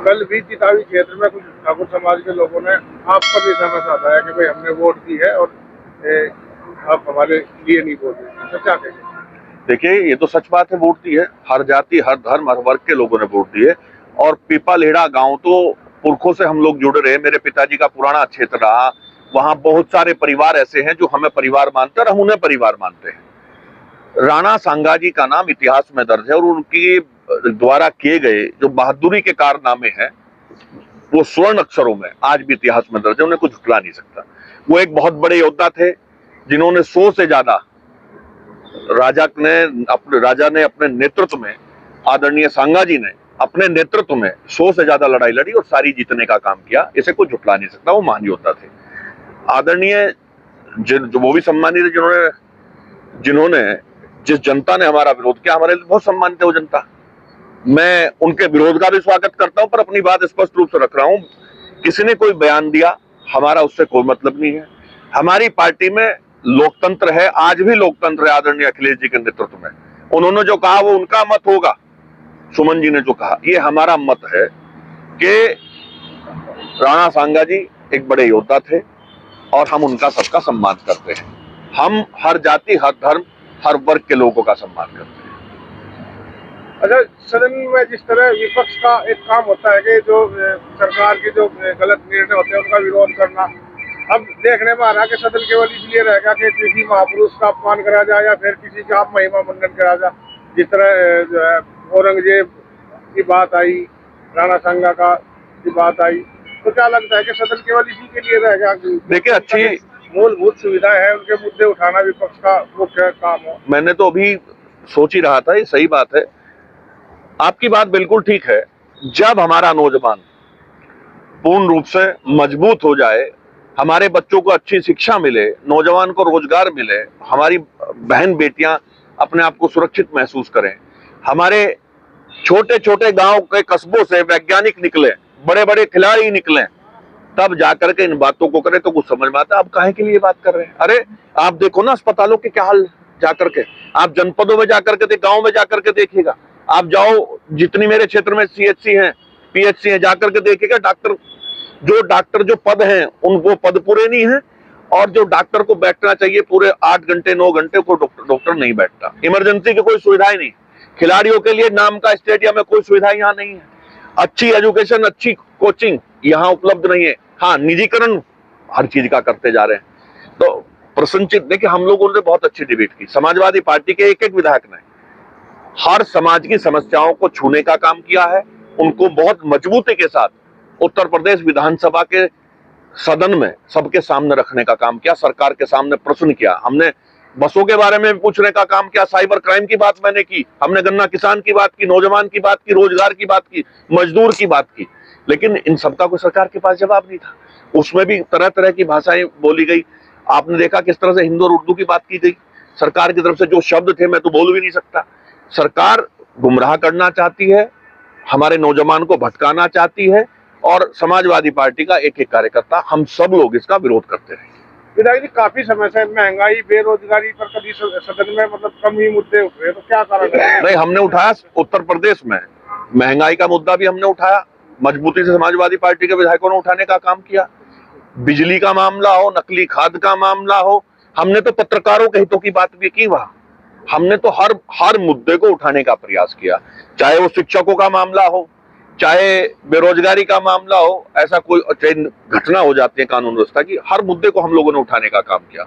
कल भी चितावी क्षेत्र में कुछ ठाकुर समाज के लोगों ने आप पर निशाना साधा है कि भाई हमने वोट दी है और आप हमारे लिए नहीं बोल रहे, तो क्या कहेंगे? देखिए, ये तो सच बात है, वोट दी है। हर जाति, हर धर्म, हर वर्ग के लोगों ने वोट दी है। और पीपालेड़ा गांव तो पुरखों से हम लोग जुड़े रहे। मेरे पिताजी का पुराना क्षेत्र रहा। वहां बहुत सारे परिवार ऐसे हैं जो हमें परिवार मानते हैं और हम उन्हें परिवार मानते हैं। राणा सांगाजी का नाम इतिहास में दर्ज है और उनकी द्वारा किए गए जो बहादुरी के कारनामे हैं वो स्वर्ण अक्षरों में आज भी इतिहास में दर्ज है। उन्हें कुछ भुला नहीं सकता। वो एक बहुत बड़े योद्धा थे जिन्होंने 100 से ज्यादा राजा ने अपने नेतृत्व में, आदरणीय सांगाजी ने अपने नेतृत्व में 100 से ज्यादा लड़ाई लड़ी और सारी जीतने का काम किया। इसे कोई झुटला नहीं सकता। वो महान योद्धा थे। आदरणीय जो वो भी सम्मानित है जिन्होंने जिस जनता ने हमारा विरोध किया, हमारे लिए बहुत सम्मानित है वो जनता। मैं उनके विरोध का भी स्वागत करता हूं, पर अपनी बात स्पष्ट रूप से रख रहा हूं। किसी ने कोई बयान दिया, हमारा उससे कोई मतलब नहीं है। हमारी पार्टी में लोकतंत्र है, आज भी लोकतंत्र है। आदरणीय अखिलेश जी के नेतृत्व में उन्होंने जो कहा वो उनका मत होगा। सुमन जी ने जो कहा ये हमारा मत है कि राणा सांगाजी एक बड़े योद्धा थे और हम उनका सबका सम्मान करते हैं। हम हर जाति, हर धर्म, हर वर्ग के लोगों का सम्मान करते हैं। अच्छा, सदन में जिस तरह विपक्ष का एक काम होता है कि जो सरकार के जो गलत निर्णय होते हैं उनका विरोध करना, अब देखने में आ रहा है कि सदन केवल इसलिए रहेगा कि किसी महापुरुष का अपमान करा जाए या फिर किसी का महिमा मंडन करा जाए। जिस तरह जो है औरंगजेब की बात आई, राणा सांगा का की बात आई, तो क्या लगता है कि सदन केवल इसी के लिए रहेगा? देखिए, अच्छी मूलभूत सुविधाएं हैं, उनके मुद्दे उठाना विपक्ष का मुख्य काम हो। मैंने तो अभी सोच ही रहा था, ये सही बात है। आपकी बात बिल्कुल ठीक है। जब हमारा नौजवान पूर्ण रूप से मजबूत हो जाए, हमारे बच्चों को अच्छी शिक्षा मिले, नौजवान को रोजगार मिले, हमारी बहन बेटियां अपने आप को सुरक्षित महसूस करें, हमारे छोटे छोटे गांव के कस्बों से वैज्ञानिक निकले, बड़े बड़े खिलाड़ी निकले, तब जाकर के इन बातों को करें तो कुछ समझ में आता है। आप काहे के लिए बात कर रहे हैं? अरे आप देखो ना अस्पतालों के क्या हाल जाकर के, आप जनपदों में जाकर के, गांव में जाकर के देखिएगा। आप जाओ, जितनी मेरे क्षेत्र में सीएचसी हैं, पीएचसी हैं, जाकर के देखिएगा। डॉक्टर जो पद हैं उन वो पद पूरे नहीं है और जो डॉक्टर को बैठना चाहिए पूरे 8 घंटे 9 घंटे को डॉक्टर नहीं बैठता। इमरजेंसी की कोई सुविधाएं नहीं। खिलाड़ियों के लिए नाम का स्टेडियम में कोई सुविधा यहाँ नहीं है। अच्छी एजुकेशन, अच्छी कोचिंग यहाँ उपलब्ध नहीं है। हाँ, निजीकरण हर चीज का करते जा रहे हैं। तो प्रसन्नचित देखिए, हम लोगों ने बहुत अच्छी डिबेट की। समाजवादी पार्टी के एक एक विधायक ने हर समाज की समस्याओं को छूने का काम किया है, उनको बहुत मजबूती के साथ उत्तर प्रदेश विधानसभा के सदन में सबके सामने रखने का काम किया, सरकार के सामने प्रश्न किया। हमने बसों के बारे में पूछने का काम किया, साइबर क्राइम की बात मैंने की, हमने गन्ना किसान की बात की, नौजवान की बात की, रोजगार की बात की, मजदूर की बात की। लेकिन इन सबका कोई सरकार के पास जवाब नहीं था। उसमें भी तरह तरह की भाषाएं बोली गई। आपने देखा किस तरह से हिंदी और उर्दू की बात की गई। सरकार की तरफ से जो शब्द थे मैं तो बोल भी नहीं सकता। सरकार गुमराह करना चाहती है, हमारे नौजवान को भटकाना चाहती है और समाजवादी पार्टी का एक एक कार्यकर्ता, हम सब लोग इसका विरोध करते रहे। विधायक जी, काफी समय से महंगाई, बेरोजगारी पर कभी सदन में मतलब कम ही मुद्दे उठ रहे हैं, तो क्या कारण है? नहीं, हमने उठाया। उत्तर प्रदेश में महंगाई का मुद्दा भी हमने उठाया, मजबूती से समाजवादी पार्टी के विधायकों ने उठाने का काम किया। बिजली का मामला हो, नकली खाद का मामला हो, हमने तो पत्रकारों के हितों की बात भी की। वहां हमने तो हर मुद्दे को उठाने का प्रयास किया, चाहे वो शिक्षकों का मामला हो, चाहे बेरोजगारी का मामला हो, ऐसा कोई घटना हो जाती है कानून व्यवस्था की, हर मुद्दे को हम लोगों ने उठाने का काम किया।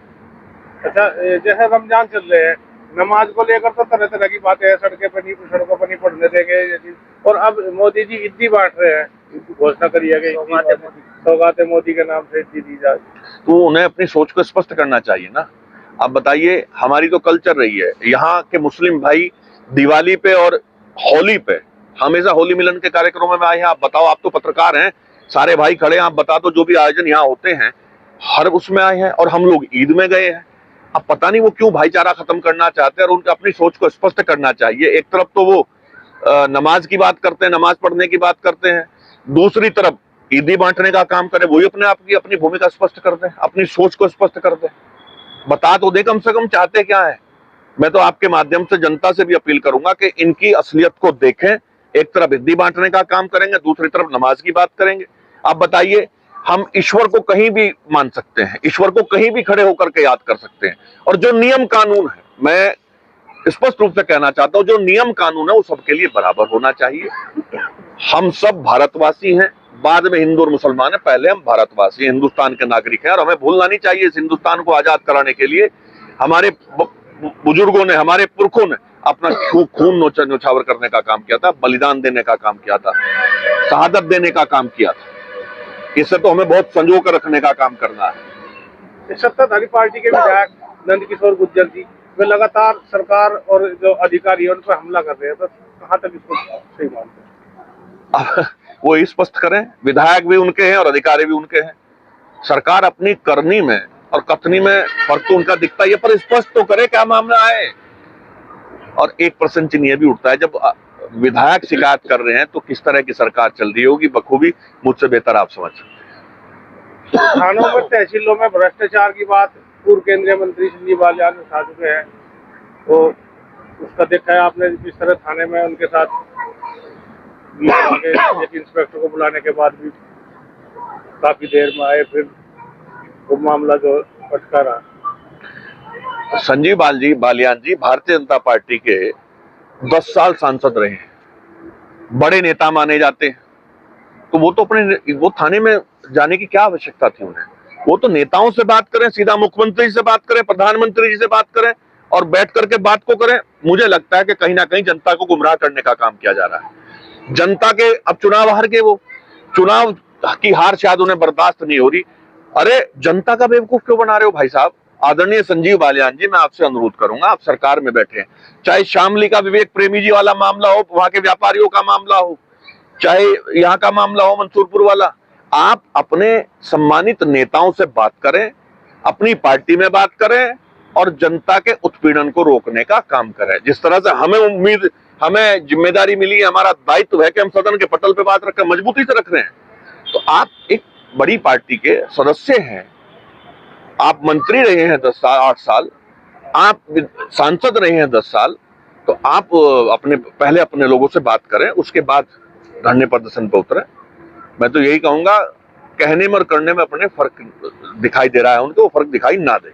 अच्छा, जैसे रमजान चल रहे हैं, नमाज को लेकर तो तरह तरह की बातें हैं, सड़कों पर नहीं पढ़ने देंगे, और अब मोदी जी ईदी बांट रहे हैं, घोषणा करी है कि सौगातें मोदी के नाम से दी जाए। तो उन्हें अपनी सोच को स्पष्ट करना चाहिए ना। अब बताइए, हमारी तो कल चल रही है, यहाँ के मुस्लिम भाई दिवाली पे और होली पे हमेशा होली मिलन के कार्यक्रमों में आए हैं। आप बताओ, आप तो पत्रकार हैं, सारे भाई खड़े हैं, आप बता दो जो भी आयोजन यहाँ होते हैं हर उसमें आए हैं, और हम लोग ईद में गए हैं। अब पता नहीं वो क्यों भाईचारा खत्म करना चाहते हैं, और उनकी अपनी सोच को स्पष्ट करना चाहिए। एक तरफ तो वो नमाज की बात करते हैं, नमाज पढ़ने की बात करते हैं, दूसरी तरफ ईदी बांटने का काम करें। वही अपने आप की अपनी भूमिका स्पष्ट कर दें, अपनी सोच को स्पष्ट कर दें, बता तो दे कम से कम चाहते क्या है। मैं तो आपके माध्यम से जनता से भी अपील करूंगा कि इनकी असलियत को देखें, एक तरफ हिंदी बांटने का काम करेंगे, दूसरी तरफ नमाज की बात करेंगे। आप बताइए, हम ईश्वर को कहीं भी मान सकते हैं, ईश्वर को कहीं भी खड़े होकर के याद कर सकते हैं, और जो नियम कानून है, मैं स्पष्ट रूप से कहना चाहता हूं, जो नियम कानून है वो सबके लिए बराबर होना चाहिए। हम सब भारतवासी हैं, बाद में हिंदू और मुसलमान है, पहले हम भारतवासी हैं, हिंदुस्तान के नागरिक हैं, और हमें भूलना नहीं चाहिए इस हिंदुस्तान को आजाद कराने के लिए हमारे बुजुर्गों ने, हमारे पुरखों ने अपना खून न्योछावर करने का काम किया था, बलिदान देने का काम किया था, शहादत देने का काम किया था। इससे तो हमें बहुत संजो कर रखने का काम करना है। सत्ताधारी पार्टी के विधायक नंदकिशोर गुर्जर जी वे लगातार सरकार और जो अधिकारी है उन पर हमला कर रहे हैं, तो कहाँ तक इसको सही मानते हैं? वो स्पष्ट करें, विधायक भी उनके हैं और अधिकारी भी उनके हैं। सरकार अपनी करनी में और कथनी में फर्क तो उनका दिखता ही है, पर स्पष्ट तो करे क्या मामला है। और एक प्रश्न चिन्ह ये भी उठता है, जब विधायक शिकायत कर रहे हैं तो किस तरह की सरकार चल रही होगी, बखूबी मुझसे बेहतर आप समझ सकते हैं। थानों में, तहसीलों में भ्रष्टाचार की बात पूर्व केंद्रीय मंत्री संजीव बालियान उठा चुके हैं, तो उसका देखा है आपने जिस तरह थाने में उनके साथ एक इंस्पेक्टर को बुलाने के बाद भी काफी देर में आए, फिर वो मामला जो अटका रहा। संजीव बालियान जी भारतीय जनता पार्टी के 10 साल सांसद रहे हैं, बड़े नेता माने जाते हैं, तो वो तो वो थाने में जाने की क्या आवश्यकता थी उन्हें? वो तो नेताओं से बात करें, सीधा मुख्यमंत्री से बात करें, प्रधानमंत्री जी से बात करें और बैठ करके बात को करें। मुझे लगता है कि कहीं ना कहीं जनता को गुमराह करने का काम किया जा रहा है। जनता के अब चुनाव हार के, वो चुनाव की हार शायद उन्हें बर्दाश्त नहीं हो रही। अरे जनता का बेवकूफ क्यों बना रहे हो भाई साहब? आदरणीय संजीव बालियान जी, मैं आपसे अनुरोध करूंगा, आप सरकार में बैठे हैं, चाहे शामली का विवेक प्रेमी जी वाला मामला हो, वहां के व्यापारियों का मामला हो, चाहे यहाँ का मामला हो मंसूरपुर वाला, आप अपने सम्मानित नेताओं से बात करें, अपनी पार्टी में बात करें और जनता के उत्पीड़न को रोकने का काम करें। जिस तरह से हमें जिम्मेदारी मिली है, हमारा दायित्व है कि हम सदन के पटल पे बात रखें, मजबूती से रख रहे हैं। तो आप एक बड़ी पार्टी के सदस्य हैं, आप मंत्री रहे हैं 8 साल, आप सांसद रहे हैं 10 साल, तो आप पहले अपने लोगों से बात करें, उसके बाद धरने प्रदर्शन पर उतरे। मैं तो यही कहूंगा, कहने में और करने में अपने फर्क दिखाई दे रहा है उनको, वो फर्क दिखाई ना दे।